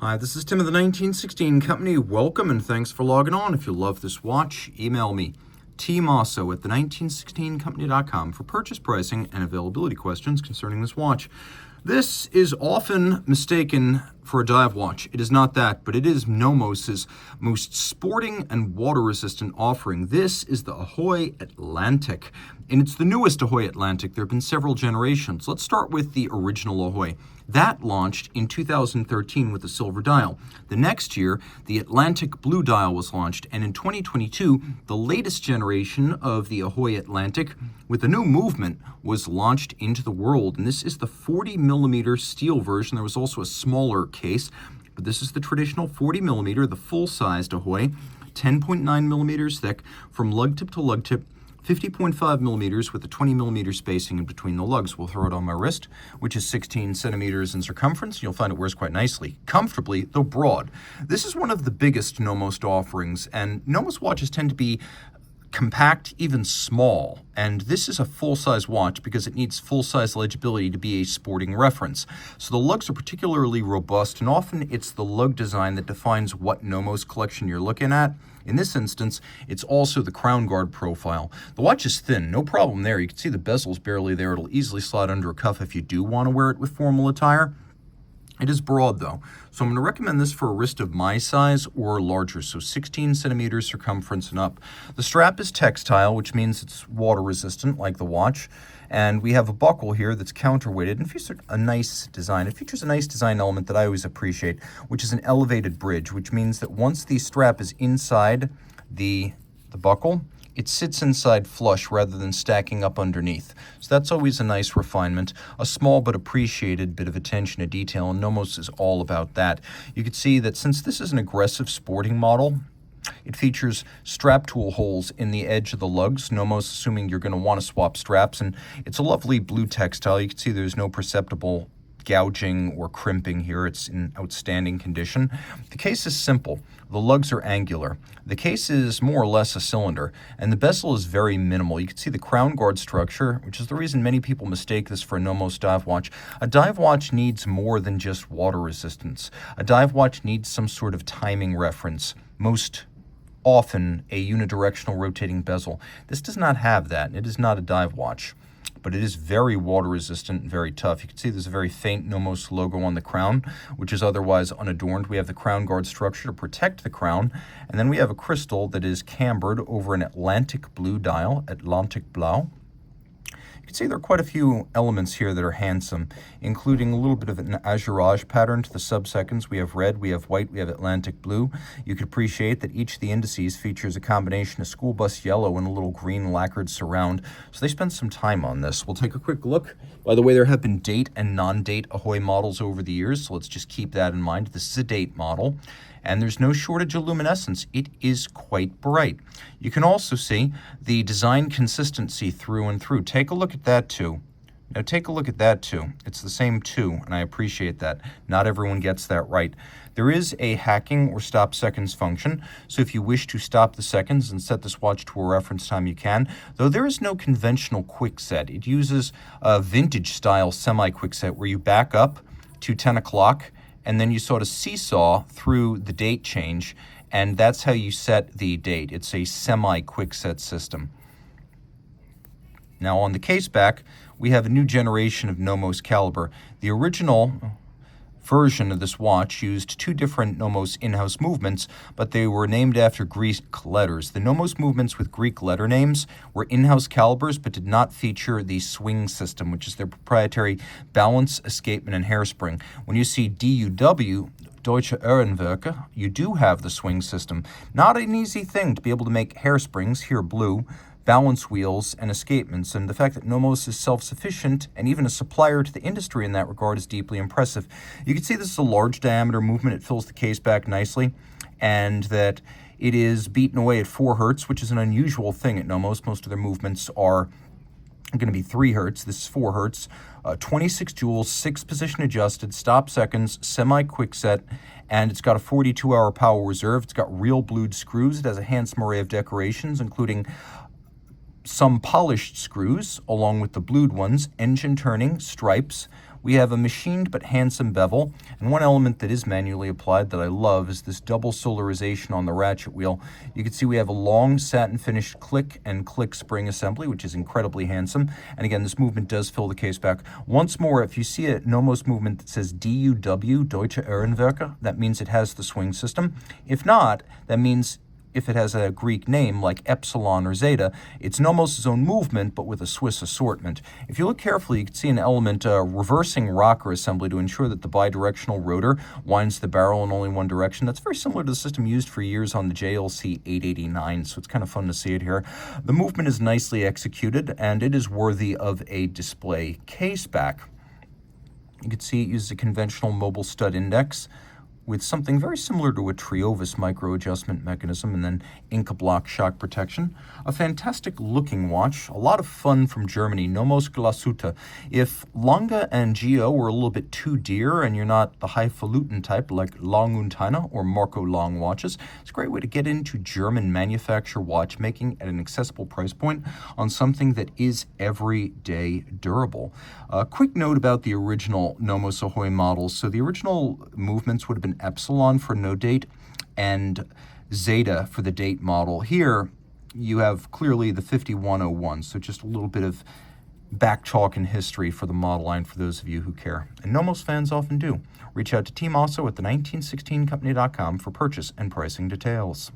Hi, this is Tim of the 1916 Company. Welcome and thanks for logging on. If you love this watch, email me, Team Mosso at the1916company.com for purchase pricing and availability questions concerning this watch. This is often mistaken for a dive watch. It is not that, but it is Nomos' most sporting and water-resistant offering. This is the Ahoy Atlantic, and it's the newest Ahoy Atlantic. There have been several generations. Let's start with the original Ahoy. That launched in 2013 with the silver dial. The next year, the Atlantic blue dial was launched, and in 2022, the latest generation of the Ahoy Atlantic with a new movement was launched into the world, and this is the 40mm steel version. There was also a smaller case, but this is the traditional 40mm, the full-sized Ahoy, 10.9 millimeters thick from lug tip to lug tip, 50.5 millimeters with a 20mm spacing in between the lugs. We'll throw it on my wrist, which is 16 centimeters in circumference. You'll find it wears quite nicely, comfortably, though broad. This is one of the biggest Nomos offerings, and Nomos watches tend to be compact, even small, and this is a full-size watch because it needs full-size legibility to be a sporting reference. So the lugs are particularly robust, and often it's the lug design that defines what Nomos collection you're looking at. In this instance, it's also the crown guard profile. The watch is thin, no problem there. You can see the bezel's barely there. It'll easily slide under a cuff if you do want to wear it with formal attire. It is broad though, so I'm going to recommend this for a wrist of my size or larger, so 16 centimeters circumference and up. The strap is textile, which means it's water resistant like the watch, and we have a buckle here that's counterweighted and features a nice design. It features a nice design element that I always appreciate, which is an elevated bridge, which means that once the strap is inside the buckle, it sits inside flush rather than stacking up underneath. So that's always a nice refinement, a small but appreciated bit of attention to detail, and Nomos is all about that. You can see that since this is an aggressive sporting model, it features strap tool holes in the edge of the lugs, Nomos assuming you're going to want to swap straps, and it's a lovely blue textile. You can see there's no perceptible gouging or crimping here. It's in outstanding condition. The case is simple. The lugs are angular. The case is more or less a cylinder, and the bezel is very minimal. You can see the crown guard structure, which is the reason many people mistake this for a Nomos dive watch. A dive watch needs more than just water resistance. A dive watch needs some sort of timing reference, most often a unidirectional rotating bezel. This does not have that, and it is not a dive watch, but it is very water resistant and very tough. You can see there's a very faint Nomos logo on the crown, which is otherwise unadorned. We have the crown guard structure to protect the crown, and then we have a crystal that is cambered over an Atlantic blue dial, Atlantic Blau. You can see there are quite a few elements here that are handsome, including a little bit of an azurage pattern to the subseconds. We have red, we have white, we have Atlantic blue. You can appreciate that each of the indices features a combination of school bus yellow and a little green lacquered surround. So they spent some time on this. We'll take a quick look. By the way, there have been date and non-date Ahoy models over the years, so let's just keep that in mind. This is a date model, and there's no shortage of luminescence. It is quite bright. You can also see the design consistency through and through. Take a look at that too. Now take a look at that too. It's the same two, and I appreciate that. Not everyone gets that right. There is a hacking or stop seconds function, so if you wish to stop the seconds and set this watch to a reference time, you can, though there is no conventional quick set. It uses a vintage style semi-quick set where you back up to 10 o'clock and then you sort of seesaw through the date change, and that's how you set the date. It's a semi-quick set system. Now on the case back, we have a new generation of Nomos caliber. The original version of this watch used two different Nomos in-house movements, but they were named after Greek letters. The Nomos movements with Greek letter names were in-house calibers, but did not feature the swing system, which is their proprietary balance, escapement, and hairspring. When you see DUW, Deutsche Uhrenwerke, you do have the swing system. Not an easy thing to be able to make hairsprings, here blue, balance wheels, and escapements, and the fact that Nomos is self-sufficient and even a supplier to the industry in that regard is deeply impressive. You can see this is a large diameter movement. It fills the case back nicely, and that it is beaten away at 4 hertz, which is an unusual thing at Nomos. Most of their movements are going to be 3 hertz. This is 4 hertz. 26 joules, 6 position adjusted, stop seconds, semi-quick set, and it's got a 42-hour power reserve. It's got real blued screws. It has a handsome array of decorations, including some polished screws along with the blued ones, engine turning, stripes, We have a machined but handsome bevel, and one element that is manually applied that I love is this double solarization on the ratchet wheel. You can see we have a long satin finished click and click spring assembly, which is incredibly handsome. And again, this movement does fill the case back. Once more, if you see a Nomos movement that says DUW, Deutsche Uhrenwerke, that means it has the swing system. If not, that means if it has a Greek name like Epsilon or Zeta, it's Nomos' own movement, but with a Swiss assortment. If you look carefully, you can see an element reversing rocker assembly to ensure that the bidirectional rotor winds the barrel in only one direction. That's very similar to the system used for years on the JLC 889, so it's kind of fun to see it here. The movement is nicely executed, and it is worthy of a display case back. You can see it uses a conventional mobile stud index with something very similar to a Triovis micro adjustment mechanism, and then Inca block shock protection. A fantastic looking watch, a lot of fun from Germany, Nomos Glashutte. If Lange and Geo were a little bit too dear and you're not the highfalutin type like Lang und Heine or Marco Lang watches, it's a great way to get into German manufacturer watchmaking at an accessible price point on something that is everyday durable. A quick note about the original Nomos Ahoy models. So the original movements would have been Epsilon for no date and Zeta for the date model. Here you have clearly the 5101, so just a little bit of back chalk in history for the model line for those of you who care. And Nomos fans often do. Reach out to Team Mosso at the 1916company.com for purchase and pricing details.